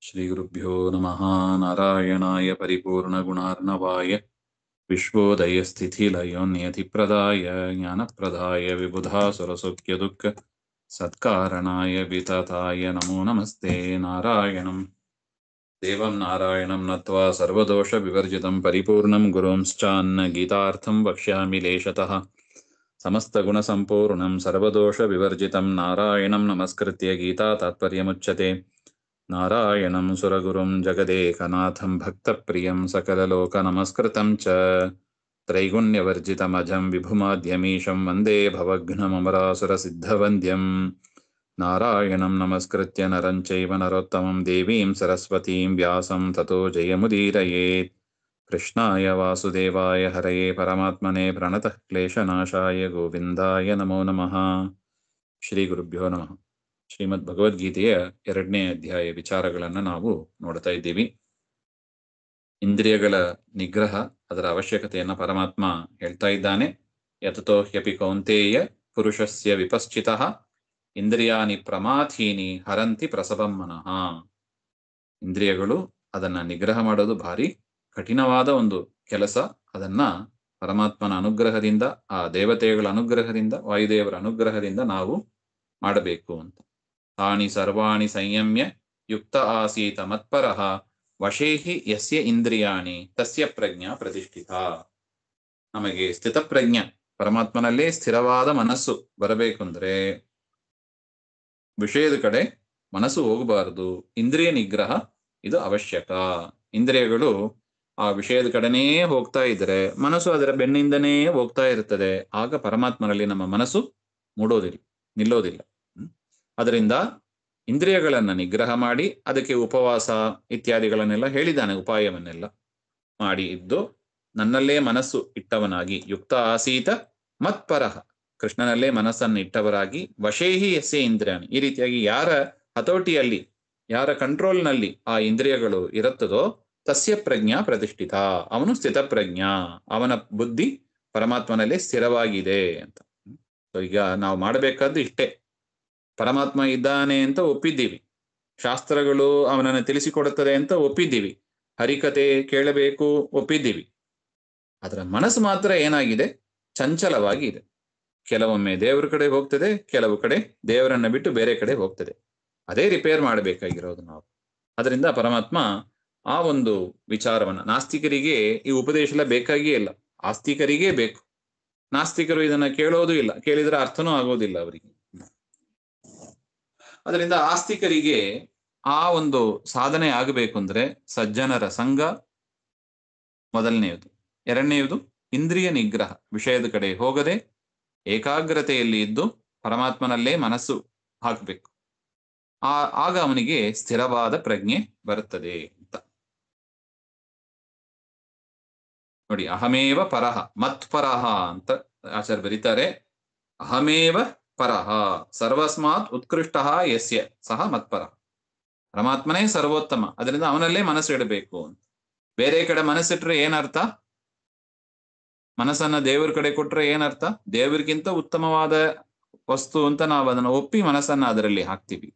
ಶ್ರೀಗುರುಭ್ಯೋ ನಮಃ. ನಾರಾಯಣಾಯ ಪರಿಪೂರ್ಣಗುಣಾರ್ಣವಾಯ ವಿಶ್ವೋದಯಸ್ಥಿತಿಲಯೋನ್ಯತಿಪ್ರದಾಯ ಜ್ಞಾನಪ್ರದಾಯ ವಿಬುಧಾಸುರಸೌಖ್ಯದುಃಖ ಸತ್ಕಾರಣಾಯ ವಿತತಾಯ ನಮೋ ನಮಸ್ತೆ. ನಾರಾಯಣಂ ದೇವಂ ನಾರಾಯಣಂ ನತ್ವಾ ಸರ್ವದೋಷ ವಿವರ್ಜಿತಂ ಪರಿಪೂರ್ಣಂ ಗುರುಂಶ್ಚಾನ್ನ ಗೀತಾರ್ಥಂ ವಕ್ಷ್ಯಾಮಿ ಲೇಶತಃ. ಸಮಸ್ತಗುಣಸಂಪೂರ್ಣಂ ಸರ್ವದೋಷ ವಿವರ್ಜಿತಂ ನಾರಾಯಣಂ ನಮಸ್ಕೃತ್ಯ ಗೀತಾ ತಾತ್ಪರ್ಯಮುಚ್ಯತೆ. ನಾರಾಯಣಂ ಸುರಗುರುಂ ಜಗದೇಕನಾಥಂ ಭಕ್ತಪ್ರಿಯಂ ಸಕಲಲೋಕನಮಸ್ಕೃತಂ ಚ ತ್ರೈಗುಣ್ಯವರ್ಜಿತಮಜಂ ವಿಭುಮಾದ್ಯಮೀಶಂ ವಂದೇ ಭವಘ್ನಮರಾಸುರಸಿದ್ಧವಂದ್ಯಂ. ನಾರಾಯಣಂ ನಮಸ್ಕೃತ್ಯ ನರಂ ಚೈವ ನರೋತ್ತಮಂ ದೇವೀಂ ಸರಸ್ವತೀಂ ವ್ಯಾಸಂ ತತೋ ಜಯಮುದೀರಯೇತ್. ಕೃಷ್ಣಾಯ ವಾಸುದೇವಾಯ ಹರಯೇ ಪರಮಾತ್ಮನೇ ಪ್ರಣತಃ ಕ್ಲೇಶನಾಶಾಯ ಗೋವಿಂದಾಯ ನಮೋ ನಮಃ. ಶ್ರೀ ಗುರುಭ್ಯೋ ನಮಃ. ಶ್ರೀಮದ್ ಭಗವದ್ಗೀತೆಯ 2ನೇ ಅಧ್ಯಾಯ ವಿಚಾರಗಳನ್ನು ನಾವು ನೋಡ್ತಾ ಇದ್ದೀವಿ. ಇಂದ್ರಿಯಗಳ ನಿಗ್ರಹ, ಅದರ ಅವಶ್ಯಕತೆಯನ್ನು ಪರಮಾತ್ಮ ಹೇಳ್ತಾ ಇದ್ದಾನೆ. ಯತತೋ ಹ್ಯಪಿ ಕೌಂತೇಯ ಪುರುಷಸ್ಯ ವಿಪಶ್ಚಿತಃ ಇಂದ್ರಿಯಾನಿ ಪ್ರಮಾಥೀನಿ ಹರಂತಿ ಪ್ರಸವಂ ಮನಃ. ಇಂದ್ರಿಯಗಳು, ಅದನ್ನ ನಿಗ್ರಹ ಮಾಡೋದು ಭಾರಿ ಕಠಿಣವಾದ ಒಂದು ಕೆಲಸ. ಅದನ್ನ ಪರಮಾತ್ಮನ ಅನುಗ್ರಹದಿಂದ, ಆ ದೇವತೆಗಳ ಅನುಗ್ರಹದಿಂದ, ವಾಯುದೇವರ ಅನುಗ್ರಹದಿಂದ ನಾವು ಮಾಡಬೇಕು ಅಂತ. ತಾನಿ ಸರ್ವಾಣಿ ಸಂಯಮ್ಯ ಯುಕ್ತ ಆಸೀತ ಮತ್ಪರಃ ವಶೇಹಿ ಯಸ್ಯ ಇಂದ್ರಿಯಾಣಿ ತಸ್ಯ ಪ್ರಜ್ಞಾ ಪ್ರತಿಷ್ಠಿತ. ನಮಗೆ ಸ್ಥಿತಪ್ರಜ್ಞ, ಪರಮಾತ್ಮನಲ್ಲೇ ಸ್ಥಿರವಾದ ಮನಸ್ಸು ಬರಬೇಕು ಅಂದ್ರೆ ವಿಷಯದ ಕಡೆ ಮನಸ್ಸು ಹೋಗಬಾರದು. ಇಂದ್ರಿಯ ನಿಗ್ರಹ ಇದು ಅವಶ್ಯಕ. ಇಂದ್ರಿಯಗಳು ಆ ವಿಷಯದ ಕಡೆನೇ ಹೋಗ್ತಾ ಇದ್ರೆ ಮನಸ್ಸು ಅದರ ಬೆನ್ನಿಂದನೇ ಹೋಗ್ತಾ ಇರ್ತದೆ. ಆಗ ಪರಮಾತ್ಮನಲ್ಲಿ ನಮ್ಮ ಮನಸ್ಸು ಮೂಡೋದಿಲ್ಲ, ನಿಲ್ಲೋದಿಲ್ಲ. ಅದರಿಂದ ಇಂದ್ರಿಯಗಳನ್ನ ನಿಗ್ರಹ ಮಾಡಿ ಅದಕ್ಕೆ ಉಪವಾಸ ಇತ್ಯಾದಿಗಳನ್ನೆಲ್ಲ ಹೇಳಿದ್ದಾನೆ. ಉಪಾಯವನ್ನೆಲ್ಲ ಮಾಡಿ ಇದ್ದು ನನ್ನಲ್ಲೇ ಮನಸ್ಸು ಇಟ್ಟವನಾಗಿ ಯುಕ್ತ ಆಸೀತ ಮತ್ಪರಃ, ಕೃಷ್ಣನಲ್ಲೇ ಮನಸ್ಸನ್ನು ಇಟ್ಟವರಾಗಿ ವಶೇಹಿ ಯಸ್ಯ ಇಂದ್ರಿಯಾಣಿ, ಈ ರೀತಿಯಾಗಿ ಯಾರ ಹತೋಟಿಯಲ್ಲಿ, ಯಾರ ಕಂಟ್ರೋಲ್ನಲ್ಲಿ ಆ ಇಂದ್ರಿಯಗಳು ಇರುತ್ತದೋ ತಸ್ಯ ಪ್ರಜ್ಞಾ ಪ್ರತಿಷ್ಠಿತ, ಅವನು ಸ್ಥಿತಪ್ರಜ್ಞ, ಅವನ ಬುದ್ಧಿ ಪರಮಾತ್ಮನಲ್ಲೇ ಸ್ಥಿರವಾಗಿದೆ ಅಂತ. ಈಗ ನಾವು ಮಾಡಬೇಕಾದ್ದು ಇಷ್ಟೇ. ಪರಮಾತ್ಮ ಇದ್ದಾನೆ ಅಂತ ಒಪ್ಪಿದ್ದೀವಿ, ಶಾಸ್ತ್ರಗಳು ಅವನನ್ನು ತಿಳಿಸಿಕೊಡುತ್ತದೆ ಅಂತ ಒಪ್ಪಿದ್ದೀವಿ, ಹರಿಕತೆ ಕೇಳಬೇಕು ಒಪ್ಪಿದ್ದೀವಿ. ಅದರ ಮನಸ್ಸು ಮಾತ್ರ ಏನಾಗಿದೆ, ಚಂಚಲವಾಗಿ ಇದೆ. ಕೆಲವೊಮ್ಮೆ ದೇವರ ಕಡೆ ಹೋಗ್ತದೆ, ಕೆಲವು ಕಡೆ ದೇವರನ್ನ ಬಿಟ್ಟು ಬೇರೆ ಕಡೆ ಹೋಗ್ತದೆ. ಅದೇ ರಿಪೇರ್ ಮಾಡಬೇಕಾಗಿರೋದು ನಾವು. ಅದರಿಂದ ಪರಮಾತ್ಮ ಆ ಒಂದು ವಿಚಾರವನ್ನ, ನಾಸ್ತಿಕರಿಗೆ ಈ ಉಪದೇಶ ಎಲ್ಲ ಬೇಕಾಗಿಯೇ ಇಲ್ಲ, ಆಸ್ತಿಕರಿಗೇ ಬೇಕು. ನಾಸ್ತಿಕರು ಇದನ್ನ ಕೇಳೋದು ಇಲ್ಲ, ಕೇಳಿದ್ರೆ ಅರ್ಥನೂ ಆಗೋದಿಲ್ಲ ಅವರಿಗೆ. ಅದರಿಂದ ಆಸ್ತಿಕರಿಗೆ ಆ ಒಂದು ಸಾಧನೆ ಆಗಬೇಕು ಅಂದ್ರೆ ಸಜ್ಜನರ ಸಂಘ ಮೊದಲನೆಯದು. ಎರಡನೆಯದು ಇಂದ್ರಿಯ ನಿಗ್ರಹ, ವಿಷಯದ ಕಡೆ ಹೋಗದೆ ಏಕಾಗ್ರತೆಯಲ್ಲಿ ಇದ್ದು ಪರಮಾತ್ಮನಲ್ಲೇ ಮನಸ್ಸು ಹಾಕಬೇಕು. ಆಗ ಅವನಿಗೆ ಸ್ಥಿರವಾದ ಪ್ರಜ್ಞೆ ಬರುತ್ತದೆ ಅಂತ ನೋಡಿ. ಅಹಮೇವ ಪರಹ ಮತ್ಪರಹ ಅಂತ ಆಚಾರ್ಯ ಬರೀತಾರೆ. ಅಹಮೇವ ಪರಹ ಸರ್ವಸ್ಮಾತ್ ಉತ್ಕೃಷ್ಟ ಯಸ್ಯ ಸಹ ಮತ್ಪರಃ. ಪರಮಾತ್ಮನೇ ಸರ್ವೋತ್ತಮ, ಅದರಿಂದ ಅವನಲ್ಲೇ ಮನಸ್ಸು ಇಡಬೇಕು ಅಂತ. ಬೇರೆ ಕಡೆ ಮನಸ್ಸಿಟ್ರೆ ಏನರ್ಥ? ಮನಸ್ಸನ್ನ ದೇವರ ಕಡೆ ಕೊಟ್ರೆ ಏನರ್ಥ? ದೇವರಿಗಿಂತ ಉತ್ತಮವಾದ ವಸ್ತು ಅಂತ ನಾವು ಅದನ್ನು ಒಪ್ಪಿ ಮನಸ್ಸನ್ನ ಅದರಲ್ಲಿ ಹಾಕ್ತೀವಿ.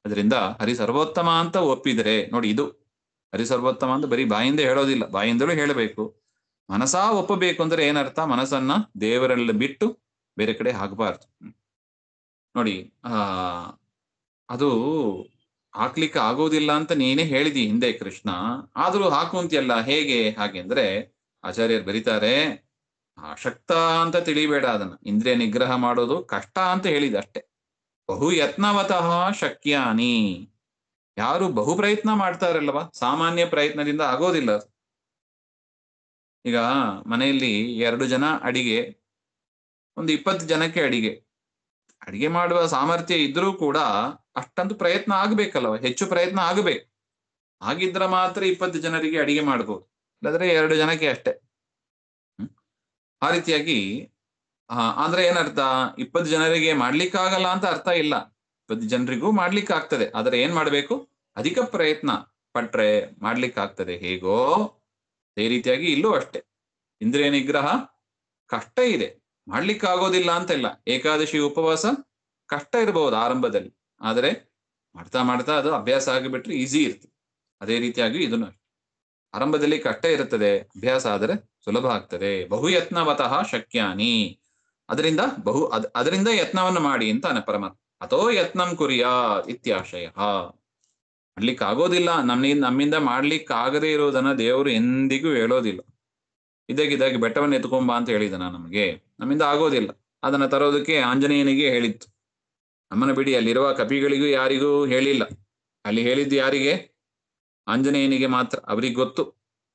ಅದರಿಂದ ಹರಿ ಸರ್ವೋತ್ತಮ ಅಂತ ಒಪ್ಪಿದರೆ ನೋಡಿ, ಇದು ಹರಿ ಸರ್ವೋತ್ತಮ ಅಂತ ಬರೀ ಬಾಯಿಂದ ಹೇಳೋದಿಲ್ಲ, ಬಾಯಿಂದಲೂ ಹೇಳಬೇಕು. ಮನಸಾ ಒಪ್ಪಬೇಕು ಅಂದ್ರೆ ಏನರ್ಥ? ಮನಸ್ಸನ್ನ ದೇವರಲ್ಲಿ ಬಿಟ್ಟು ಬೇರೆ ಕಡೆ ಹಾಕಬಾರ್ದು ನೋಡಿ. ಅದು ಹಾಕ್ಲಿಕ್ಕೆ ಆಗೋದಿಲ್ಲ ಅಂತ ನೀನೇ ಹೇಳಿದಿ ಹಿಂದೆ ಕೃಷ್ಣ, ಆದ್ರೂ ಹಾಕುವಂತಿಯಲ್ಲ, ಹೇಗೆ? ಹಾಗೆ ಅಂದ್ರೆ ಆಚಾರ್ಯರು ಬರೀತಾರೆ, ಅಶಕ್ತ ಅಂತ ತಿಳಿಬೇಡ ಅದನ್ನ. ಇಂದ್ರಿಯ ನಿಗ್ರಹ ಮಾಡೋದು ಕಷ್ಟ ಅಂತ ಹೇಳಿದ ಅಷ್ಟೆ. ಬಹು ಯತ್ನವತಃ ಶಕ್ಯಾನಿ, ಯಾರು ಬಹು ಪ್ರಯತ್ನ ಮಾಡ್ತಾರಲ್ವ, ಸಾಮಾನ್ಯ ಪ್ರಯತ್ನದಿಂದ ಆಗೋದಿಲ್ಲ. ಈಗ ಮನೆಯಲ್ಲಿ 2 ಜನ ಅಡಿಗೆ, ಒಂದು 20 ಜನಕ್ಕೆ ಅಡಿಗೆ ಮಾಡುವ ಸಾಮರ್ಥ್ಯ ಇದ್ರೂ ಕೂಡ ಅಷ್ಟೊಂದು ಪ್ರಯತ್ನ ಆಗ್ಬೇಕಲ್ವ, ಹೆಚ್ಚು ಪ್ರಯತ್ನ ಆಗಬೇಕು. ಹಾಗಿದ್ರೆ ಮಾತ್ರ 20 ಜನರಿಗೆ ಅಡಿಗೆ ಮಾಡ್ಬೋದು, ಇಲ್ಲಾಂದ್ರೆ 2 ಜನಕ್ಕೆ ಅಷ್ಟೇ. ಆ ರೀತಿಯಾಗಿ ಅಂದ್ರೆ ಏನರ್ಥ? 20 ಜನರಿಗೆ ಮಾಡ್ಲಿಕ್ಕಾಗಲ್ಲ ಅಂತ ಅರ್ಥ ಇಲ್ಲ, 20 ಜನರಿಗೂ ಮಾಡ್ಲಿಕ್ಕೆ ಆಗ್ತದೆ. ಆದ್ರೆ ಏನ್ ಮಾಡ್ಬೇಕು? ಅಧಿಕ ಪ್ರಯತ್ನ ಪಟ್ರೆ ಮಾಡ್ಲಿಕ್ಕಾಗ್ತದೆ. ಹೇಗೋ ಅದೇ ರೀತಿಯಾಗಿ ಇಲ್ಲೂ ಅಷ್ಟೇ. ಇಂದ್ರಿಯ ನಿಗ್ರಹ ಕಷ್ಟ ಇದೆ, ಮಾಡ್ಲಿಕ್ಕಾಗೋದಿಲ್ಲ ಅಂತ ಇಲ್ಲ. ಏಕಾದಶಿ ಉಪವಾಸ ಕಷ್ಟ ಇರಬಹುದು ಆರಂಭದಲ್ಲಿ, ಆದರೆ ಮಾಡ್ತಾ ಮಾಡ್ತಾ ಅದು ಅಭ್ಯಾಸ ಆಗಿಬಿಟ್ರೆ ಈಸಿ ಇರ್ತದೆ. ಅದೇ ರೀತಿಯಾಗಿ ಇದನ್ನು ಆರಂಭದಲ್ಲಿ ಕಷ್ಟ ಇರುತ್ತದೆ, ಅಭ್ಯಾಸ ಆದರೆ ಸುಲಭ ಆಗ್ತದೆ. ಬಹುಯತ್ನವತಃ ಶಕ್ಯಾನಿ, ಅದರಿಂದ ಯತ್ನವನ್ನು ಮಾಡಿ ಅಂತಾನೆ ಪರಮಾತ್ಮ. ಅಥೋ ಯತ್ನಂ ಕುರ್ಯಾತ್ ಇತ್ಯಾಶಯ. ಮಾಡ್ಲಿಕ್ಕೆ ಆಗೋದಿಲ್ಲ, ನಮ್ಮಿಂದ ಮಾಡ್ಲಿಕ್ಕೆ ಆಗದೇ ಇರೋದನ್ನ ದೇವರು ಎಂದಿಗೂ ಹೇಳೋದಿಲ್ಲ. ಇದಾಗಿ ಬೆಟ್ಟವನ್ನು ಎತ್ಕೊಂಬ ಅಂತ ಹೇಳಿದನ ನಮಗೆ, ನಮ್ಮಿಂದ ಆಗೋದಿಲ್ಲ. ಅದನ್ನ ತರೋದಕ್ಕೆ ಆಂಜನೇಯನಿಗೆ ಹೇಳಿತ್ತು. ನಮ್ಮನ್ನ ಬಿಡಿ, ಅಲ್ಲಿರುವ ಕಪಿಗಳಿಗೂ ಯಾರಿಗೂ ಹೇಳಿಲ್ಲ. ಅಲ್ಲಿ ಹೇಳಿದ್ದು ಯಾರಿಗೆ? ಆಂಜನೇಯನಿಗೆ ಮಾತ್ರ. ಅವ್ರಿಗೆ ಗೊತ್ತು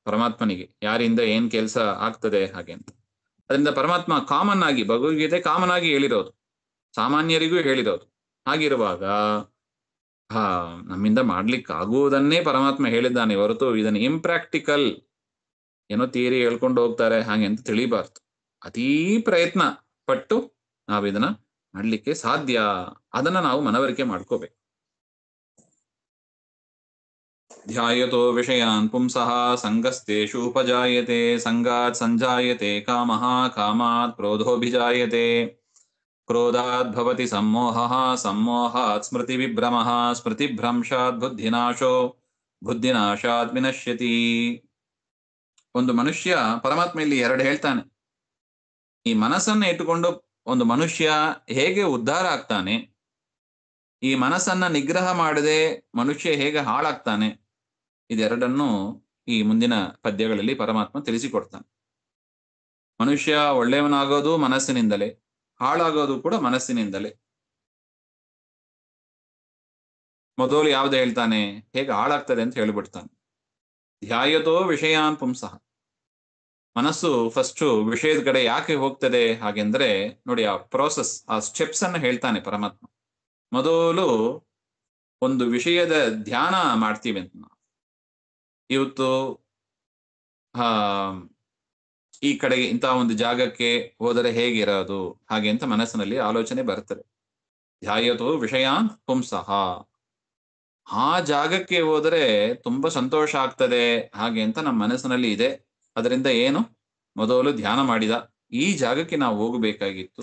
ಪರಮಾತ್ಮನಿಗೆ ಯಾರಿಂದ ಏನ್ ಕೆಲಸ ಆಗ್ತದೆ ಹಾಗೆ ಅಂತ. ಅದರಿಂದ ಪರಮಾತ್ಮ ಕಾಮನ್ ಆಗಿ, ಭಗವದ್ಗೀತೆ ಕಾಮನ್ ಆಗಿ ಹೇಳಿರೋದು, ಸಾಮಾನ್ಯರಿಗೂ ಹೇಳಿರೋದು. ಹಾಗಿರುವಾಗ ನಮ್ಮಿಂದ ಮಾಡ್ಲಿಕ್ಕೆ ಆಗುವುದನ್ನೇ ಪರಮಾತ್ಮ ಹೇಳಿದ್ದಾನೆ ಹೊರತು ಇದನ್ನು ಇಂಪ್ರಾಕ್ಟಿಕಲ್ ಏನೋ ಥಿಯರಿ ಹೇಳ್ಕೊಂಡು ಹೋಗ್ತಾರೆ ಹಾಗೆ ಅಂತ ತಿಳಿಬಾರ್ದು. ಅತೀ ಪ್ರಯತ್ನ ಪಟ್ಟು ನಾವು ಇದನ್ನ ಮಾಡ್ಲಿಕ್ಕೆ ಸಾಧ್ಯ. ಅದನ್ನ ನಾವು ಮನವರಿಕೆ ಮಾಡ್ಕೋಬೇಕು. ಧ್ಯಾಯತೋ ವಿಷಯಾನ್ ಪುಂಸಃ ಸಂಗಸ್ತೇಷು ಉಪಜಾಯತೆ, ಸಂಗಾತ್ ಸಂಜಾಯತೆ ಕಾಮಃ, ಕಾಮಾತ್ ಕ್ರೋಧೋಭಿಜಾಯತೆ, ಕ್ರೋಧಾತ್ ಭವತಿ ಸಮ್ಮೋಹಃ, ಸಮ್ಮೋಹಾತ್ ಸ್ಮೃತಿ ವಿಭ್ರಮಃ, ಸ್ಮೃತಿಭ್ರಂಶಾತ್ ಬುದ್ಧಿನಾಶೋ, ಬುದ್ಧಿನಾಶಾತ್ ವಿನಶ್ಯತಿ. ಒಂದು ಮನುಷ್ಯ, ಪರಮಾತ್ಮ ಇಲ್ಲಿ ಎರಡು ಹೇಳ್ತಾನೆ. ಈ ಮನಸ್ಸನ್ನ ಇಟ್ಟುಕೊಂಡು ಒಂದು ಮನುಷ್ಯ ಹೇಗೆ ಉದ್ಧಾರ ಆಗ್ತಾನೆ, ಈ ಮನಸ್ಸನ್ನ ನಿಗ್ರಹ ಮಾಡದೆ ಮನುಷ್ಯ ಹೇಗೆ ಹಾಳಾಗ್ತಾನೆ, ಇದೆರಡನ್ನು ಈ ಮುಂದಿನ ಪದ್ಯಗಳಲ್ಲಿ ಪರಮಾತ್ಮ ತಿಳಿಸಿಕೊಡ್ತಾನೆ. ಮನುಷ್ಯ ಒಳ್ಳೆಯವನಾಗೋದು ಮನಸ್ಸಿನಿಂದಲೇ, ಹಾಳಾಗೋದು ಕೂಡ ಮನಸ್ಸಿನಿಂದಲೇ. ಮೊದಲು ಯಾವ್ದು ಹೇಳ್ತಾನೆ, ಹೇಗೆ ಹಾಳಾಗ್ತದೆ ಅಂತ ಹೇಳಿಬಿಡ್ತಾನೆ. ಧ್ಯಾಯತೋ ವಿಷಯಾನ್ ಪುಂಸಃ. ಮನಸ್ಸು ಫಸ್ಟ್ ವಿಷಯದ ಕಡೆ ಯಾಕೆ ಹೋಗ್ತದೆ ಹಾಗೆಂದ್ರೆ ನೋಡಿ, ಆ ಪ್ರೋಸೆಸ್, ಆ ಸ್ಟೆಪ್ಸ್ ಅನ್ನ ಹೇಳ್ತಾನೆ ಪರಮಾತ್ಮ. ಮೊದಲು ಒಂದು ವಿಷಯದ ಧ್ಯಾನ ಮಾಡ್ತೀವಿ ಅಂತ ನಾವು. ಇವತ್ತು ಈ ಕಡೆಗೆ ಇಂತಹ ಒಂದು ಜಾಗಕ್ಕೆ ಹೋದರೆ ಹೇಗಿರೋದು ಹಾಗೆ ಅಂತ ಮನಸ್ಸಿನಲ್ಲಿ ಆಲೋಚನೆ ಬರ್ತದೆ. ಧ್ಯಾಯತೋ ವಿಷಯಾನ್ ಪುಂಸಃ. ಆ ಜಾಗಕ್ಕೆ ಹೋದರೆ ತುಂಬಾ ಸಂತೋಷ ಆಗ್ತದೆ ಹಾಗೆ ಅಂತ ನಮ್ಮ ಮನಸ್ಸಿನಲ್ಲಿ ಇದೆ. ಅದರಿಂದ ಏನು, ಮೊದಲು ಧ್ಯಾನ ಮಾಡಿದ, ಈ ಜಾಗಕ್ಕೆ ನಾವು ಹೋಗಬೇಕಾಗಿತ್ತು.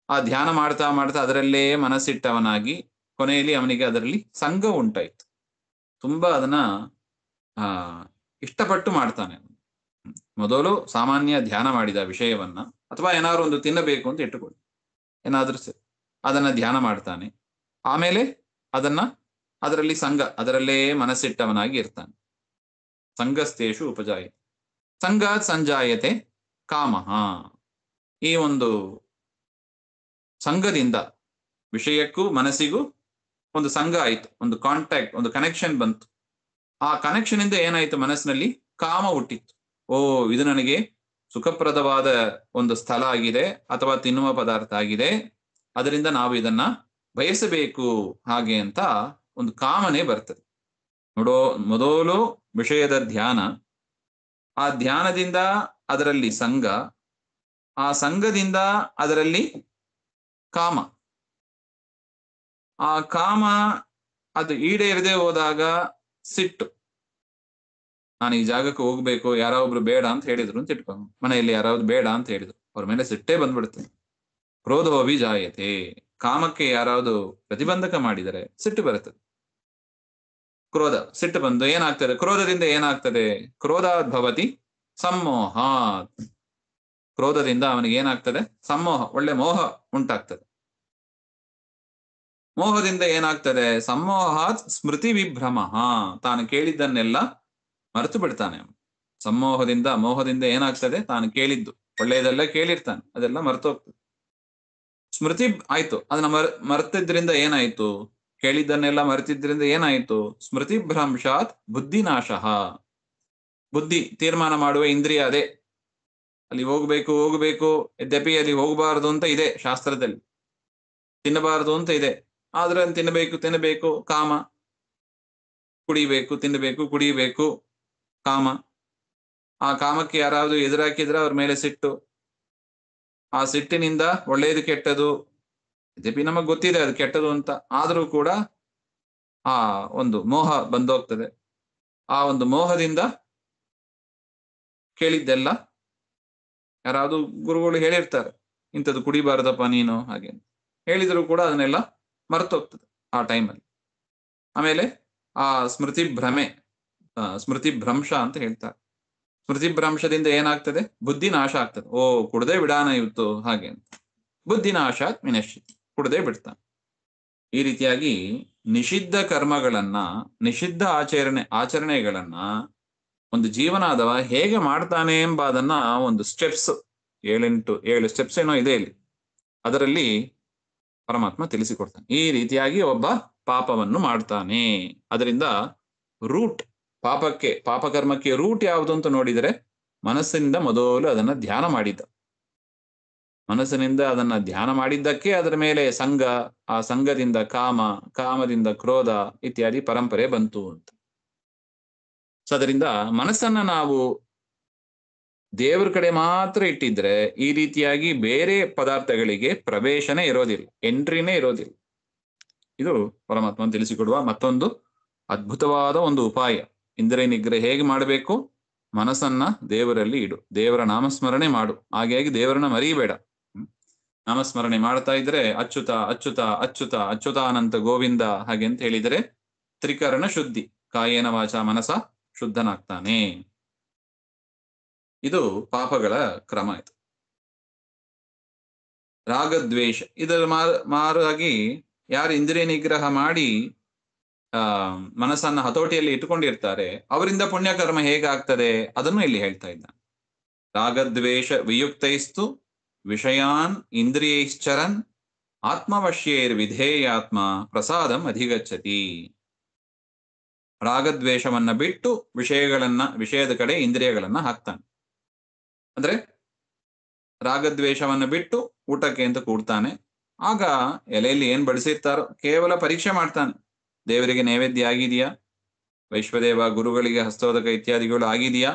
ಆ ಧ್ಯಾನ ಮಾಡ್ತಾ ಮಾಡ್ತಾ ಅದರಲ್ಲೇ ಮನಸ್ಸಿಟ್ಟವನಾಗಿ ಕೊನೆಯಲ್ಲಿ ಅವನಿಗೆ ಅದರಲ್ಲಿ ಸಂಘ ಉಂಟಾಯ್ತು. ತುಂಬಾ ಅದನ್ನ ಇಷ್ಟಪಟ್ಟು ಮಾಡ್ತಾನೆ. ಮೊದಲು ಸಾಮಾನ್ಯ ಧ್ಯಾನ ಮಾಡಿದ ವಿಷಯವನ್ನ, ಅಥವಾ ಏನಾದ್ರು ಒಂದು ತಿನ್ನಬೇಕು ಅಂತ ಇಟ್ಟುಕೊಳ್ಳಿ, ಏನಾದ್ರೂ ಅದನ್ನ ಧ್ಯಾನ ಮಾಡ್ತಾನೆ. ಆಮೇಲೆ ಅದರಲ್ಲಿ ಅದರಲ್ಲೇ ಮನಸ್ಸಿಟ್ಟವನಾಗಿ ಇರ್ತಾನೆ. ಸಂಗಸ್ತೇಷು ಉಪಜಾಯತೆ, ಸಂಗಾತ್ ಸಂಜಾಯತೆ ಕಾಮಃ. ಈ ಒಂದು ಸಂಘದಿಂದ ವಿಷಯಕ್ಕೂ ಮನಸ್ಸಿಗೂ ಒಂದು ಸಂಘ ಆಯ್ತು, ಒಂದು ಕಾಂಟ್ಯಾಕ್ಟ್, ಒಂದು ಕನೆಕ್ಷನ್ ಬಂತು. ಆ ಕನೆಕ್ಷನ್ ಇಂದ ಏನಾಯ್ತು, ಮನಸ್ಸಿನಲ್ಲಿ ಕಾಮ ಹುಟ್ಟಿತ್ತು. ಇದು ನನಗೆ ಸುಖಪ್ರದವಾದ ಒಂದು ಸ್ಥಳ ಆಗಿದೆ, ಅಥವಾ ತಿನ್ನುವ ಪದಾರ್ಥ ಆಗಿದೆ, ಅದರಿಂದ ನಾವು ಇದನ್ನ ಬಯಸಬೇಕು ಹಾಗೆ ಅಂತ ಒಂದು ಕಾಮನೆ ಬರ್ತದೆ. ಮೊದಲು ವಿಷಯದ ಧ್ಯಾನ, ಆ ಧ್ಯಾನದಿಂದ ಅದರಲ್ಲಿ ಸಂಘ, ಆ ಸಂಘದಿಂದ ಅದರಲ್ಲಿ ಕಾಮ. ಆ ಕಾಮ ಅದು ಈಡೇರದೆ ಹೋದಾಗ ಸಿಟ್ಟು. ನಾನು ಈ ಜಾಗಕ್ಕೆ ಹೋಗ್ಬೇಕು, ಯಾರೊಬ್ರು ಬೇಡ ಅಂತ ಹೇಳಿದ್ರು ಅಂತ ಇಟ್ಕೊಂಡು, ಮನೆಯಲ್ಲಿ ಯಾರಾದ್ರು ಬೇಡ ಅಂತ ಹೇಳಿದ್ರು, ಅವ್ರ ಮೇಲೆ ಸಿಟ್ಟೇ ಬಂದ್ಬಿಡುತ್ತೆ. ಕ್ರೋಧೋಭಿಜಾಯತೆ. ಕಾಮಕ್ಕೆ ಯಾರಾவது ಪ್ರತಿಬಂಧಕ ಮಾಡಿದರೆ ಸಿಟ್ಟು ಬರುತ್ತದೆ. ಕ್ರೋಧ, ಸಿಟ್ಟು ಬಂದು ಏನಾಗ್ತದೆ, ಕ್ರೋಧದಿಂದ ಏನಾಗ್ತದೆ, ಕ್ರೋಧಾತ್ ಭವತಿ ಸಮ್ಮೋಹಾತ್. ಕ್ರೋಧದಿಂದ ಅವನಿಗೆ ಏನಾಗ್ತದೆ, ಸಮ್ಮೋಹ, ಒಳ್ಳೆ ಮೋಹ ಉಂಟಾಗ್ತದೆ. ಮೋಹದಿಂದ ಏನಾಗ್ತದೆ, ಸಮ್ಮೋಹಾತ್ ಸ್ಮೃತಿ ವಿಭ್ರಮ. ತಾನು ಕೇಳಿದ್ದನ್ನೆಲ್ಲ ಮರೆತು ಬಿಡ್ತಾನೆ. ಮೋಹದಿಂದ ಏನಾಗ್ತದೆ, ತಾನು ಕೇಳಿದ್ದು ಒಳ್ಳೆಯದೆಲ್ಲ ಕೇಳಿರ್ತಾನೆ, ಅದೆಲ್ಲ ಮರೆತು ಹೋಗ್ತದೆ. ಸ್ಮೃತಿ ಆಯ್ತು, ಅದನ್ನ ಮರೆತಿದ್ರಿಂದ ಏನಾಯ್ತು, ಕೇಳಿದ್ದನ್ನೆಲ್ಲ ಮರೆತಿದ್ರಿಂದ ಏನಾಯ್ತು, ಸ್ಮೃತಿ ಭ್ರಂಶಾತ್ ಬುದ್ಧಿನಾಶ. ಬುದ್ಧಿ ತೀರ್ಮಾನ ಮಾಡುವ ಇಂದ್ರಿಯ ಅದೇ, ಅಲ್ಲಿ ಹೋಗ್ಬೇಕು, ಯದ್ಯಪಿ ಅಲ್ಲಿ ಹೋಗಬಾರದು ಅಂತ ಇದೆ ಶಾಸ್ತ್ರದಲ್ಲಿ, ತಿನ್ನಬಾರದು ಅಂತ ಇದೆ, ಆದ್ರೆ ತಿನ್ನಬೇಕು ಕಾಮ, ಕುಡಿಬೇಕು ಕಾಮ. ಆ ಕಾಮಕ್ಕೆ ಯಾರಾவது ಎದುರಾಕಿದ್ರೆ ಅವ್ರ ಮೇಲೆ ಸಿಟ್ಟು, ಆ ಸಿಟ್ಟಿನಿಂದ ಒಳ್ಳೆಯದು ಕೆಟ್ಟದು, ಯದ್ಯಪಿ ನಮಗ್ ಗೊತ್ತಿದೆ ಅದು ಕೆಟ್ಟದು ಅಂತ, ಆದ್ರೂ ಕೂಡ ಆ ಒಂದು ಮೋಹ ಬಂದೋಗ್ತದೆ. ಆ ಒಂದು ಮೋಹದಿಂದ ಕೇಳಿದ್ದೆಲ್ಲ, ಯಾರಾவது ಗುರುಗಳು ಹೇಳಿರ್ತಾರೆ ಇಂಥದ್ದು ಕುಡಿಬಾರದಪ್ಪ ನೀನು ಹಾಗೆ ಹೇಳಿದ್ರು ಕೂಡ ಅದನ್ನೆಲ್ಲ ಮರ್ತೋಗ್ತದೆ ಆ ಟೈಮಲ್ಲಿ. ಆಮೇಲೆ ಆ ಸ್ಮೃತಿ ಭ್ರಮೆ, ಸ್ಮೃತಿ ಭ್ರಂಶ ಅಂತ ಹೇಳ್ತಾರೆ. ಸ್ಮೃತಿ ಭ್ರಂಶದಿಂದ ಏನಾಗ್ತದೆ? ಬುದ್ಧಿ ನಾಶ ಆಗ್ತದೆ. ಓ, ಕುಡದೆ ಬಿಡಾನ ಇವತ್ತು ಹಾಗೆ ಅಂತ. ಬುದ್ಧಿ ನಾಶಾತ್ ವಿನಶ್ಯತಿ, ಕುಡದೆ ಬಿಡ್ತಾನೆ. ಈ ರೀತಿಯಾಗಿ ನಿಷಿದ್ಧ ಕರ್ಮಗಳನ್ನ, ನಿಷಿದ್ಧ ಆಚರಣೆಗಳನ್ನ ಒಂದು ಜೀವನಾದವ ಹೇಗೆ ಮಾಡ್ತಾನೆ ಎಂಬುದನ್ನ ಒಂದು ಸ್ಟೆಪ್ಸ್, 7 ಸ್ಟೆಪ್ಸ್ ಏನೋ ಇದೆ ಇಲ್ಲಿ, ಅದರಲ್ಲಿ ಪರಮಾತ್ಮ ತಿಳಿಸಿಕೊಡ್ತಾನೆ. ಈ ರೀತಿಯಾಗಿ ಒಬ್ಬ ಪಾಪವನ್ನು ಮಾಡ್ತಾನೆ. ಅದರಿಂದ ರೂಟ್, ಪಾಪಕರ್ಮಕ್ಕೆ ರೂಟ್ ಯಾವುದು ಅಂತ ನೋಡಿದರೆ ಮನಸ್ಸಿನಿಂದ ಮೊದಲು ಅದನ್ನ ಧ್ಯಾನ ಮಾಡಿದ್ದ. ಮನಸ್ಸಿನಿಂದ ಅದನ್ನ ಧ್ಯಾನ ಮಾಡಿದ್ದಕ್ಕೆ ಅದರ ಮೇಲೆ ಸಂಘ, ಆ ಸಂಘದಿಂದ ಕಾಮದಿಂದ ಕ್ರೋಧ ಇತ್ಯಾದಿ ಪರಂಪರೆ ಬಂತು ಅಂತ. ಸೊ ಅದರಿಂದ ಮನಸ್ಸನ್ನ ನಾವು ದೇವರ ಕಡೆ ಮಾತ್ರ ಇಟ್ಟಿದ್ರೆ ಈ ರೀತಿಯಾಗಿ ಬೇರೆ ಪದಾರ್ಥಗಳಿಗೆ ಪ್ರವೇಶನೇ ಇರೋದಿಲ್ಲ, ಎಂಟ್ರಿನೇ ಇರೋದಿಲ್ಲ. ಇದು ಪರಮಾತ್ಮ ತಿಳಿಸಿಕೊಡುವ ಮತ್ತೊಂದು ಅದ್ಭುತವಾದ ಒಂದು ಉಪಾಯ. ಇಂದ್ರಿಯ ನಿಗ್ರಹ ಹೇಗೆ ಮಾಡಬೇಕು? ಮನಸ್ಸನ್ನ ದೇವರಲ್ಲಿ ಇಡು, ದೇವರ ನಾಮಸ್ಮರಣೆ ಮಾಡು. ಹಾಗಾಗಿ ದೇವರನ್ನ ಮರೀಬೇಡ. ನಾಮಸ್ಮರಣೆ ಮಾಡ್ತಾ ಇದ್ರೆ ಅಚ್ಯುತ ಅಚ್ಯುತ ಅಚ್ಯುತ ಅಚ್ಯುತಾನಂತ ಗೋವಿಂದ ಹಾಗೆ ಅಂತ ಹೇಳಿದರೆ ತ್ರಿಕರಣ ಶುದ್ಧಿ, ಕಾಯೇನ ವಾಚ ಮನಸ ಶುದ್ಧನಾಗ್ತಾನೆ. ಇದು ಪಾಪಗಳ ಕ್ರಮ. ಇದು ರಾಗದ್ವೇಷ, ಇದರ ಮಾರಾಗಿ ಯಾರು ಇಂದ್ರಿಯ ನಿಗ್ರಹ ಮಾಡಿ ಮನಸ್ಸನ್ನ ಹತೋಟಿಯಲ್ಲಿ ಇಟ್ಟುಕೊಂಡಿರ್ತಾರೆ ಅವರಿಂದ ಪುಣ್ಯಕರ್ಮ ಹೇಗಾಗ್ತದೆ ಅದನ್ನು ಇಲ್ಲಿ ಹೇಳ್ತಾ ಇದ್ದಾನೆ. ರಾಗದ್ವೇಷ ವಿಯುಕ್ತೈಸ್ತು ವಿಷಯಾನ್ ಇಂದ್ರಿಯೈಶ್ಚರನ್ ಆತ್ಮವಶ್ಯೇರ್ ವಿಧೇಯಾತ್ಮ ಪ್ರಸಾದಂ ಅಧಿಗಚ್ಚತಿ. ರಾಗದ್ವೇಷವನ್ನ ಬಿಟ್ಟು ವಿಷಯದ ಕಡೆ ಇಂದ್ರಿಯಗಳನ್ನ ಹಾಕ್ತಾನೆ. ಅಂದ್ರೆ ರಾಗದ್ವೇಷವನ್ನ ಬಿಟ್ಟು ಊಟಕ್ಕೆ ಅಂತ ಕೂಡ್ತಾನೆ. ಆಗ ಎಲೆಯಲ್ಲಿ ಏನ್ ಬಡಿಸಿರ್ತಾರೋ ಕೇವಲ ಪರೀಕ್ಷೆ ಮಾಡ್ತಾನೆ. ದೇವರಿಗೆ ನೈವೇದ್ಯ ಆಗಿದೆಯಾ, ವೈಶ್ವದೇವ ಗುರುಗಳಿಗೆ ಹಸ್ತೋದಕ ಇತ್ಯಾದಿಗಳು ಆಗಿದೆಯಾ?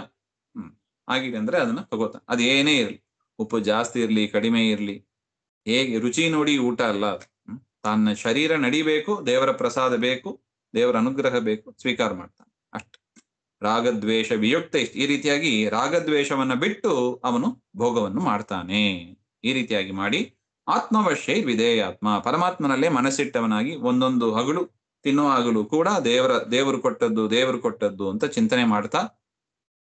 ಆಗಿದೆ ಅಂದ್ರೆ ಅದನ್ನ ತಗೋತಾನೆ. ಅದೇನೇ ಇರಲಿ, ಉಪ್ಪು ಜಾಸ್ತಿ ಇರ್ಲಿ ಕಡಿಮೆ ಇರ್ಲಿ, ಹೇಗೆ ರುಚಿ ನೋಡಿ ಊಟ ಅಲ್ಲ. ತನ್ನ ಶರೀರ ನಡಿಬೇಕು, ದೇವರ ಪ್ರಸಾದ ಬೇಕು, ದೇವರ ಅನುಗ್ರಹ ಬೇಕು, ಸ್ವೀಕಾರ ಮಾಡ್ತಾನೆ ಅಷ್ಟೆ. ರಾಗದ್ವೇಷ ವಿಯುಕ್ತ, ಈ ರೀತಿಯಾಗಿ ರಾಗದ್ವೇಷವನ್ನ ಬಿಟ್ಟು ಅವನು ಭೋಗವನ್ನು ಮಾಡ್ತಾನೆ. ಈ ರೀತಿಯಾಗಿ ಮಾಡಿ ಆತ್ಮವಶ್ಯ ವಿಧೇಯಾತ್ಮ, ಪರಮಾತ್ಮನಲ್ಲೇ ಮನಸ್ಸಿಟ್ಟವನಾಗಿ ಒಂದೊಂದು ಹಗಲು ತಿನ್ನುವ ಹಗಲು ಕೂಡ ದೇವರು ಕೊಟ್ಟದ್ದು ಅಂತ ಚಿಂತನೆ ಮಾಡ್ತಾ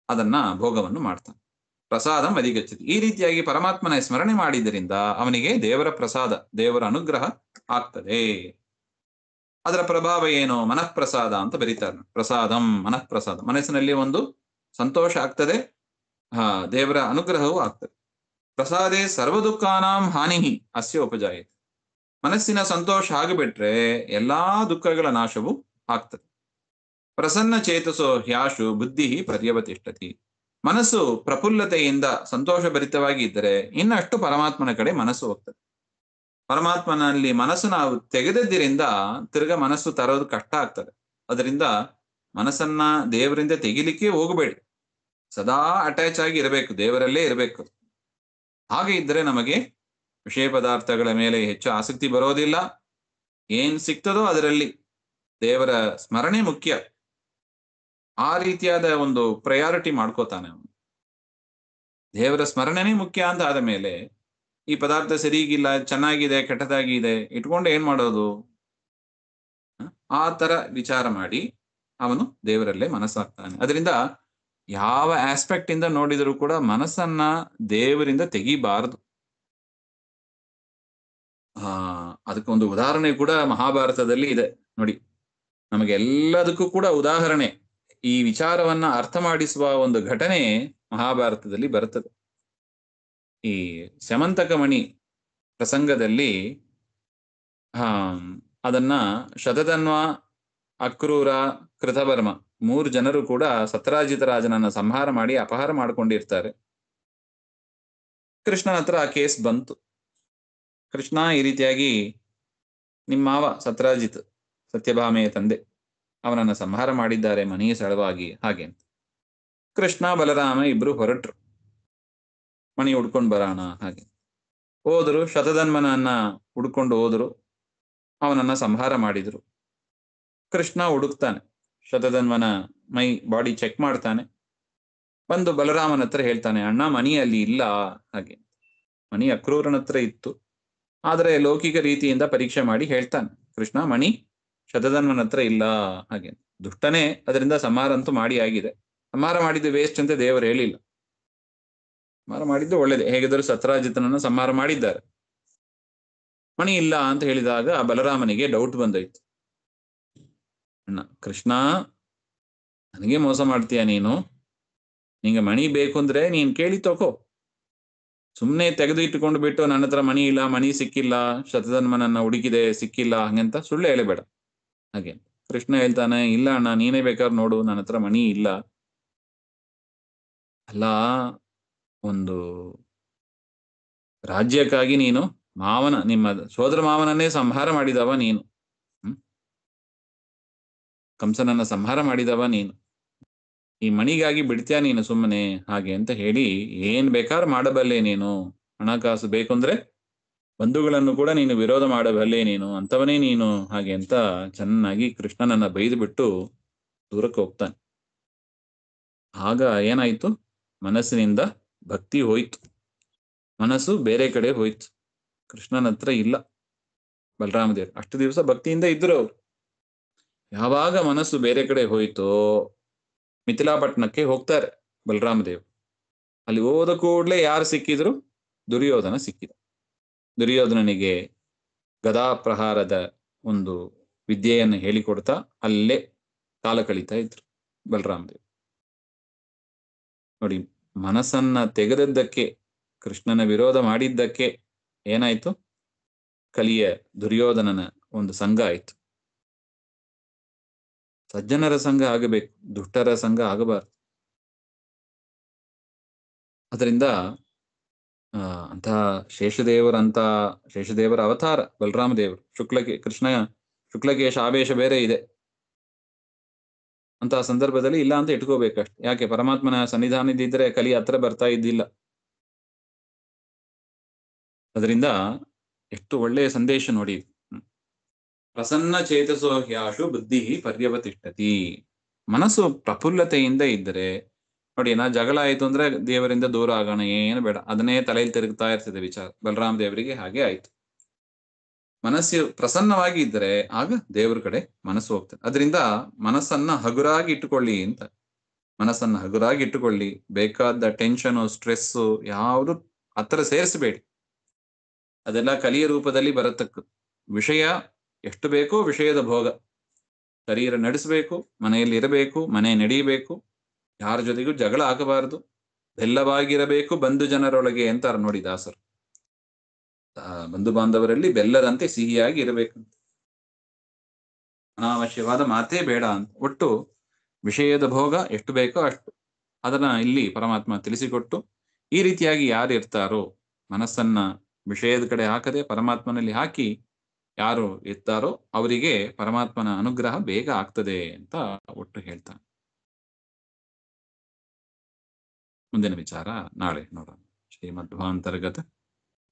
ಅದನ್ನ ಭೋಗವನ್ನು ಮಾಡ್ತಾನೆ. ಪ್ರಸಾದಂ ಅಧಿಗಚ್ಚತಿ. ಈ ರೀತಿಯಾಗಿ ಪರಮಾತ್ಮನ ಸ್ಮರಣೆ ಮಾಡಿದ್ದರಿಂದ ಅವನಿಗೆ ದೇವರ ಪ್ರಸಾದ, ದೇವರ ಅನುಗ್ರಹ ಆಗ್ತದೆ. ಅದರ ಪ್ರಭಾವ ಏನು? ಮನಃಪ್ರಸಾದ ಅಂತ ಬರೀತಾರೆ. ಪ್ರಸಾದಂ, ಮನಃಪ್ರಸಾದ, ಮನಸ್ಸಿನಲ್ಲಿ ಒಂದು ಸಂತೋಷ ಆಗ್ತದೆ, ದೇವರ ಅನುಗ್ರಹವೂ ಆಗ್ತದೆ. ಪ್ರಸಾದೇ ಸರ್ವ ದುಃಖಾನಾಂ ಹಾನಿ ಅಸ್ಯ ಉಪಜಾಯತೆ. ಮನಸ್ಸಿನ ಸಂತೋಷ ಆಗಿಬಿಟ್ರೆ ಎಲ್ಲಾ ದುಃಖಗಳ ನಾಶವೂ ಆಗ್ತದೆ. ಪ್ರಸನ್ನ ಚೇತಸೋ ಹ್ಯಾಶು ಬುದ್ಧಿ ಪರ್ಯವತಿಷ್ಠತಿ. ಮನಸ್ಸು ಪ್ರಫುಲ್ಲತೆಯಿಂದ ಸಂತೋಷ ಭರಿತವಾಗಿ ಇದ್ದರೆ ಇನ್ನಷ್ಟು ಪರಮಾತ್ಮನ ಕಡೆ ಮನಸ್ಸು ಹೋಗ್ತದೆ. ಪರಮಾತ್ಮನಲ್ಲಿ ಮನಸ್ಸು ನಾವು ತೆಗೆದದ್ದರಿಂದ ತಿರ್ಗ ಮನಸ್ಸು ತರೋದು ಕಷ್ಟ ಆಗ್ತದೆ. ಅದರಿಂದ ಮನಸ್ಸನ್ನ ದೇವರಿಂದ ತೆಗಿಲಿಕ್ಕೆ ಹೋಗಬೇಡಿ, ಸದಾ ಅಟ್ಯಾಚ್ ಆಗಿ ಇರಬೇಕು, ದೇವರಲ್ಲೇ ಇರಬೇಕು. ಹಾಗೆ ಇದ್ದರೆ ನಮಗೆ ವಿಷಯ ಪದಾರ್ಥಗಳ ಮೇಲೆ ಹೆಚ್ಚು ಆಸಕ್ತಿ ಬರೋದಿಲ್ಲ. ಏನ್ ಸಿಗ್ತದೋ ಅದರಲ್ಲಿ ದೇವರ ಸ್ಮರಣೆ ಮುಖ್ಯ. ಆ ರೀತಿಯಾದ ಒಂದು ಪ್ರಯಾರಿಟಿ ಮಾಡ್ಕೋತಾನೆ ಅವನು. ದೇವರ ಸ್ಮರಣೆನೇ ಮುಖ್ಯ ಅಂತ ಆದ ಮೇಲೆ ಈ ಪದಾರ್ಥ ಸರಿಗಿಲ್ಲ, ಚೆನ್ನಾಗಿದೆ, ಕೆಟ್ಟದಾಗಿದೆ ಇಟ್ಕೊಂಡು ಏನ್ ಮಾಡೋದು? ಆ ತರ ವಿಚಾರ ಮಾಡಿ ಅವನು ದೇವರಲ್ಲೇ ಮನಸ್ಸಾಗ್ತಾನೆ. ಅದರಿಂದ ಯಾವ ಆಸ್ಪೆಕ್ಟ್ ಇಂದ ನೋಡಿದರೂ ಕೂಡ ಮನಸ್ಸನ್ನ ದೇವರಿಂದ ತೆಗಿಬಾರದು. ಅದಕ್ಕೊಂದು ಉದಾಹರಣೆ ಕೂಡ ಮಹಾಭಾರತದಲ್ಲಿ ಇದೆ ನೋಡಿ. ನಮಗೆಲ್ಲದಕ್ಕೂ ಕೂಡ ಉದಾಹರಣೆ, ಈ ವಿಚಾರವನ್ನ ಅರ್ಥ ಮಾಡಿಸುವ ಒಂದು ಘಟನೆ ಮಹಾಭಾರತದಲ್ಲಿ ಬರುತ್ತದೆ. ಈ ಸ್ಯಮಂತಕಮಣಿ ಪ್ರಸಂಗದಲ್ಲಿ ಅದನ್ನ ಶತಧನ್ವ, ಅಕ್ರೂರ, ಕೃತವರ್ಮ 3 ಜನರು ಕೂಡ ಸತ್ರಾಜಿತ ರಾಜನನ್ನ ಸಂಹಾರ ಮಾಡಿ ಅಪಹಾರ ಮಾಡ್ಕೊಂಡಿರ್ತಾರೆ. ಕೃಷ್ಣನ ಹತ್ರ ಆ ಕೇಸ್ ಬಂತು. ಕೃಷ್ಣ, ಈ ರೀತಿಯಾಗಿ ನಿಮ್ಮ ಮಾವ ಸತ್ರಾಜಿತ್, ಸತ್ಯಭಾಮೆಯ ತಂದೆ, ಅವನನ್ನ ಸಂಹಾರ ಮಾಡಿದ್ದಾರೆ ಮನೆಯ ಸಳವಾಗಿ ಹಾಗೆ ಅಂತ. ಕೃಷ್ಣ ಬಲರಾಮ ಇಬ್ರು ಹೊರಟ್ರು, ಮಣಿ ಹುಡ್ಕೊಂಡು ಬರೋಣ ಹಾಗೆ ಹೋದ್ರು. ಶತಧನ್ವನನ್ನ ಹುಡ್ಕೊಂಡು ಹೋದ್ರು, ಅವನನ್ನ ಸಂಹಾರ ಮಾಡಿದ್ರು. ಕೃಷ್ಣ ಹುಡುಕ್ತಾನೆ, ಶತಧನ್ವನ ಬಾಡಿ ಚೆಕ್ ಮಾಡ್ತಾನೆ. ಬಂದು ಬಲರಾಮನ ಹತ್ರ ಹೇಳ್ತಾನೆ, ಅಣ್ಣ ಮಣಿ ಅಲ್ಲಿ ಇಲ್ಲ ಹಾಗೆ. ಮಣಿ ಅಕ್ರೂರನ ಹತ್ರ ಇತ್ತು, ಆದರೆ ಲೌಕಿಕ ರೀತಿಯಿಂದ ಪರೀಕ್ಷೆ ಮಾಡಿ ಹೇಳ್ತಾನೆ ಕೃಷ್ಣ, ಮಣಿ ಶತಧನ್ವನ ಹತ್ರ ಇಲ್ಲ ಹಾಗೆ. ದುಷ್ಟನೇ, ಅದರಿಂದ ಸಂಹಾರ ಅಂತೂ ಮಾಡಿ ಆಗಿದೆ. ಸಂಹಾರ ಮಾಡಿದ್ದು ವೇಸ್ಟ್ ಅಂತ ದೇವರು ಹೇಳಿಲ್ಲ. ಸಂಹಾರ ಮಾಡಿದ್ದು ಒಳ್ಳೇದೇ. ಹೇಗಿದ್ದರೂ ಸತ್ರಾಜಿತನನ್ನು ಸಂಹಾರ ಮಾಡಿದ್ದಾರೆ. ಮಣಿ ಇಲ್ಲ ಅಂತ ಹೇಳಿದಾಗ ಬಲರಾಮನಿಗೆ ಡೌಟ್ ಬಂದೋಯ್ತು. ಅಣ್ಣ ಕೃಷ್ಣ, ನನಗೆ ಮೋಸ ಮಾಡ್ತೀಯ ನೀನು? ನಿಂಗೆ ಮಣಿ ಬೇಕು ಅಂದ್ರೆ ನೀನ್ ಕೇಳಿ ತಗೋ. ಸುಮ್ಮನೆ ತೆಗೆದು ಇಟ್ಟುಕೊಂಡು ಬಿಟ್ಟು ನನ್ನ ಹತ್ರ ಮಣಿ ಇಲ್ಲ, ಮಣಿ ಸಿಕ್ಕಿಲ್ಲ, ಶತಧನ್ವನನ್ನ ಹುಡುಕಿದೆ ಸಿಕ್ಕಿಲ್ಲ, ಹಂಗಂತ ಸುಳ್ಳು ಹೇಳಬೇಡ. ಹಾಗೆ ಕೃಷ್ಣ ಹೇಳ್ತಾನೆ, ಇಲ್ಲ ಅಣ್ಣ, ನೀನೇ ಬೇಕಾದ್ರೆ ನೋಡು, ನನ್ನ ಹತ್ರ ಮಣಿ ಇಲ್ಲ. ಅಲ್ಲ, ಒಂದು ರಾಜ್ಯಕ್ಕಾಗಿ ನೀನು ನಿಮ್ಮ ಸೋದರ ಮಾವನನ್ನೇ ಸಂಹಾರ ಮಾಡಿದವ ನೀನು. ಕಂಸನನ್ನ ಸಂಹಾರ ಮಾಡಿದವ ನೀನು. ಈ ಮಣಿಗಾಗಿ ಬಿಡ್ತೀಯ ನೀನು ಸುಮ್ಮನೆ? ಹಾಗೆ ಅಂತ ಹೇಳಿ, ಏನ್ ಬೇಕಾದ್ರೂ ಮಾಡಬಲ್ಲೆ ನೀನು. ಹಣಕಾಸು ಬೇಕು ಅಂದ್ರೆ ಬಂಧುಗಳನ್ನು ಕೂಡ ನೀನು ವಿರೋಧ ಮಾಡಬಲ್ಲೆ ನೀನು, ಅಂತವನೇ ನೀನು. ಹಾಗೆ ಅಂತ ಚೆನ್ನಾಗಿ ಕೃಷ್ಣನನ್ನ ಬೈದು ಬಿಟ್ಟು ದೂರಕ್ಕೆ ಹೋಗ್ತಾನೆ. ಆಗ ಏನಾಯ್ತು? ಮನಸ್ಸಿನಿಂದ ಭಕ್ತಿ ಹೋಯ್ತು. ಮನಸ್ಸು ಬೇರೆ ಕಡೆ ಹೋಯ್ತು. ಕೃಷ್ಣನ ಹತ್ರ ಇಲ್ಲ ಬಲರಾಮದೇವರು. ಅಷ್ಟು ದಿವಸ ಭಕ್ತಿಯಿಂದ ಇದ್ರು ಅವ್ರು. ಯಾವಾಗ ಮನಸ್ಸು ಬೇರೆ ಕಡೆ ಹೋಯ್ತೋ, ಮಿಥಿಲಾಪಟ್ಟಣಕ್ಕೆ ಹೋಗ್ತಾರೆ ಬಲರಾಮದೇವ್. ಅಲ್ಲಿ ಹೋದ ಕೂಡಲೇ ಯಾರು ಸಿಕ್ಕಿದ್ರು? ದುರ್ಯೋಧನ ಸಿಕ್ಕಿದ. ದುರ್ಯೋಧನನಿಗೆ ಗದಾ ಪ್ರಹಾರದ ಒಂದು ವಿದ್ಯೆಯನ್ನು ಹೇಳಿಕೊಡ್ತಾ ಅಲ್ಲೇ ಕಾಲ ಕಳೀತಾ ಇದ್ರು ಬಲರಾಮದೇವ್. ನೋಡಿ, ಮನಸ್ಸನ್ನ ತೆಗೆದದ್ದಕ್ಕೆ, ಕೃಷ್ಣನ ವಿರೋಧ ಮಾಡಿದ್ದಕ್ಕೆ ಏನಾಯ್ತು? ಕಲಿಯ ದುರ್ಯೋಧನನ ಒಂದು ಸಂಘ ಆಯ್ತು. ಸಜ್ಜನರ ಸಂಘ ಆಗಬೇಕು, ದುಷ್ಟರ ಸಂಘ ಆಗಬಾರ್ದು. ಅದರಿಂದ ಅಂತಹ ಶೇಷದೇವರ ಅವತಾರ ಬಲರಾಮದೇವರು. ಶುಕ್ಲಕೇಶ ಆವೇಶ ಬೇರೆ ಇದೆ. ಅಂತಹ ಸಂದರ್ಭದಲ್ಲಿ ಇಲ್ಲ ಅಂತ ಇಟ್ಕೋಬೇಕಷ್ಟೆ. ಯಾಕೆ? ಪರಮಾತ್ಮನ ಸನ್ನಿಧಾನದಿದ್ರೆ ಕಲಿ ಹತ್ರ ಬರ್ತಾ ಇದ್ದಿಲ್ಲ. ಅದರಿಂದ ಎಷ್ಟು ಒಳ್ಳೆಯ ಸಂದೇಶ ನೋಡಿ. ಪ್ರಸನ್ನ ಚೇತಸೋ ಹ್ಯಾಶು ಬುದ್ಧಿ ಪರ್ಯವತಿಷ್ಠತಿ. ಮನಸ್ಸು ಪ್ರಫುಲ್ಲತೆಯಿಂದ ಇದ್ದರೆ ನೋಡಿ, ಜಗಳ ಆಯ್ತು ಅಂದ್ರೆ ದೇವರಿಂದ ದೂರ ಆಗೋಣ, ಏನು ಬೇಡ, ಅದನ್ನೇ ತಲೆಯಲ್ಲಿ ತಿರುಗ್ತಾ ಇರ್ತದೆ ವಿಚಾರ. ಬಲರಾಮ ದೇವರಿಗೆ ಹಾಗೆ ಆಯ್ತು. ಮನಸ್ಸು ಪ್ರಸನ್ನವಾಗಿ ಇದ್ದರೆ ಆಗ ದೇವರ ಕಡೆ ಮನಸ್ಸು ಹೋಗ್ತದೆ. ಅದರಿಂದ ಮನಸ್ಸನ್ನ ಹಗುರಾಗಿ ಇಟ್ಟುಕೊಳ್ಳಿ ಅಂತ. ಮನಸ್ಸನ್ನ ಹಗುರಾಗಿ ಇಟ್ಟುಕೊಳ್ಳಿ. ಬೇಕಾದ ಟೆನ್ಷನ್, ಸ್ಟ್ರೆಸ್ಸು ಯಾವುದು ಹತ್ರ ಸೇರಿಸಬೇಡಿ. ಅದೆಲ್ಲ ಕಲಿಯ ರೂಪದಲ್ಲಿ ಬರತಕ್ಕ ವಿಷಯ. ಎಷ್ಟು ಬೇಕೋ ವಿಷಯದ ಭೋಗ. ಶರೀರ ನಡೆಸಬೇಕು, ಮನೆಯಲ್ಲಿ ಇರಬೇಕು, ಮನೆ ನಡೆಯಬೇಕು, ಯಾರ ಜೊತೆಗೂ ಜಗಳ ಆಗಬಾರದು, ಬೆಲ್ಲವಾಗಿರಬೇಕು ಬಂಧು ಜನರೊಳಗೆ ಅಂತಾರೆ ನೋಡಿ ದಾಸರು. ಬಂಧು ಬಾಂಧವರಲ್ಲಿ ಬೆಲ್ಲದಂತೆ ಸಿಹಿಯಾಗಿ ಇರಬೇಕು. ಅನಾವಶ್ಯವಾದ ಮಾತೇ ಬೇಡ ಅಂತ. ಒಟ್ಟು ವಿಷಯದ ಭೋಗ ಎಷ್ಟು ಬೇಕೋ ಅಷ್ಟು. ಅದನ್ನ ಇಲ್ಲಿ ಪರಮಾತ್ಮ ತಿಳಿಸಿಕೊಟ್ಟು, ಈ ರೀತಿಯಾಗಿ ಯಾರು ಇರ್ತಾರೋ, ಮನಸ್ಸನ್ನ ವಿಷಯದ ಕಡೆ ಹಾಕದೆ ಪರಮಾತ್ಮನಲ್ಲಿ ಹಾಕಿ ಯಾರು ಇರ್ತಾರೋ ಅವರಿಗೆ ಪರಮಾತ್ಮನ ಅನುಗ್ರಹ ಬೇಗ ಆಗ್ತದೆ ಅಂತ ಒಟ್ಟು ಹೇಳ್ತಾನೆ. ಮುಂದಿನ ವಿಚಾರ ನಾಳೆ ನೋಡೋಣ. ಶ್ರೀಮಧ್ವಾಂತರ್ಗತ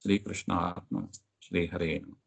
ಶ್ರೀಕೃಷ್ಣ ಶ್ರೀ ಹರೇ ನಮಃ.